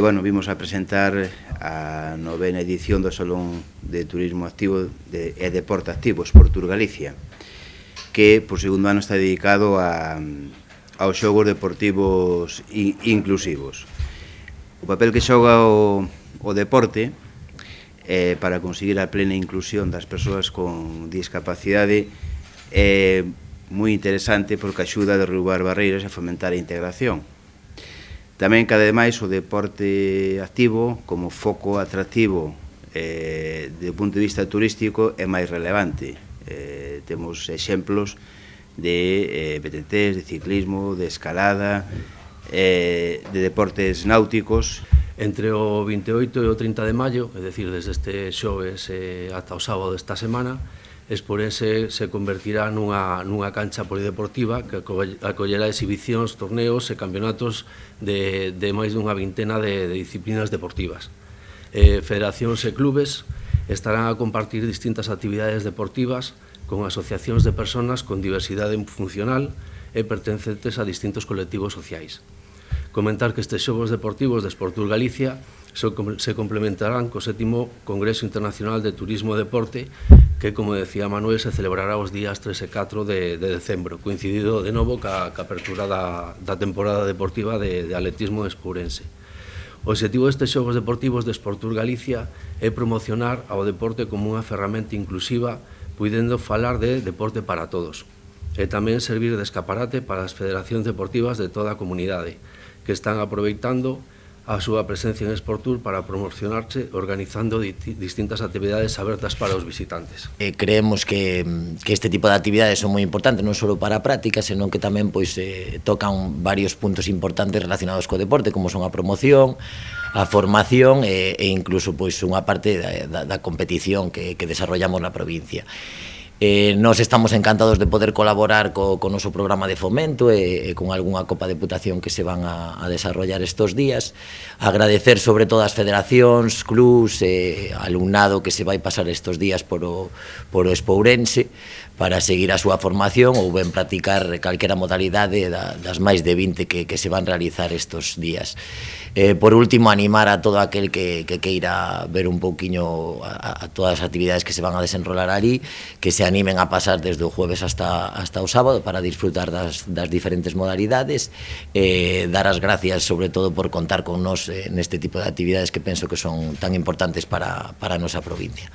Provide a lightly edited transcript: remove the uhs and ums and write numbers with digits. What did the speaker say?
bueno, vimos a presentar a 9ª edición do Salón de Turismo Activo e Deporte Activo, Sportur Galicia, que por segundo ano está dedicado aos xogos deportivos inclusivos. O papel que xoga o deporte para conseguir a plena inclusión das persoas con discapacidade é moi interesante porque axuda a derrubar barreiras e a fomentar a integración. Tamén, cada vez máis, o deporte activo como foco atractivo do punto de vista turístico é máis relevante. Temos exemplos de BTTs, de ciclismo, de escalada, de deportes náuticos. Entre o 28 e o 30 de maio, é dicir, desde este xoves ata o sábado desta semana, Espourense se convertirá nunha cancha polideportiva que acollerá exhibicións, torneos e campeonatos de máis dunha vintena de disciplinas deportivas. Federacións e clubes estarán a compartir distintas actividades deportivas con asociacións de persoas con diversidade funcional e pertencentes a distintos colectivos sociais. Comentar que estes xogos deportivos de Sportur Galicia se complementarán co 7º Congreso Internacional de Turismo e Deporte que, como decía Manuel, se celebrará os días 3 e 4 de decembro, coincidido de novo ca apertura da temporada deportiva de atletismo de Espourense. O objetivo destes xogos deportivos de Sportur Galicia é promocionar ao deporte como unha ferramenta inclusiva, puidendo falar de deporte para todos, e tamén servir de escaparate para as federacións deportivas de toda a comunidade, que están aproveitando a súa presencia en Sportur para promocionarse organizando distintas actividades abertas para os visitantes. Creemos que este tipo de actividades son moi importantes non só para a práctica, senón que tamén tocan varios puntos importantes relacionados co deporte, como son a promoción, a formación e incluso unha parte da competición que desarrollamos na provincia. Nos estamos encantados de poder colaborar co noso programa de fomento e con algunha copa de deputación que se van a desarrollar estos días. Agradecer sobre todo as federacións, clubs e alumnado que se vai pasar estos días por o Espourense para seguir a súa formación ou ben practicar calquera modalidade das máis de 20 que se van realizar estos días. Por último, animar a todo aquel que queira ver un pouquiño a todas as actividades que se van a desenrolar ali, que se animen a pasar desde o jueves hasta o sábado para disfrutar das diferentes modalidades, dar as gracias sobre todo por contar con nos neste tipo de actividades que penso que son tan importantes para a nosa provincia.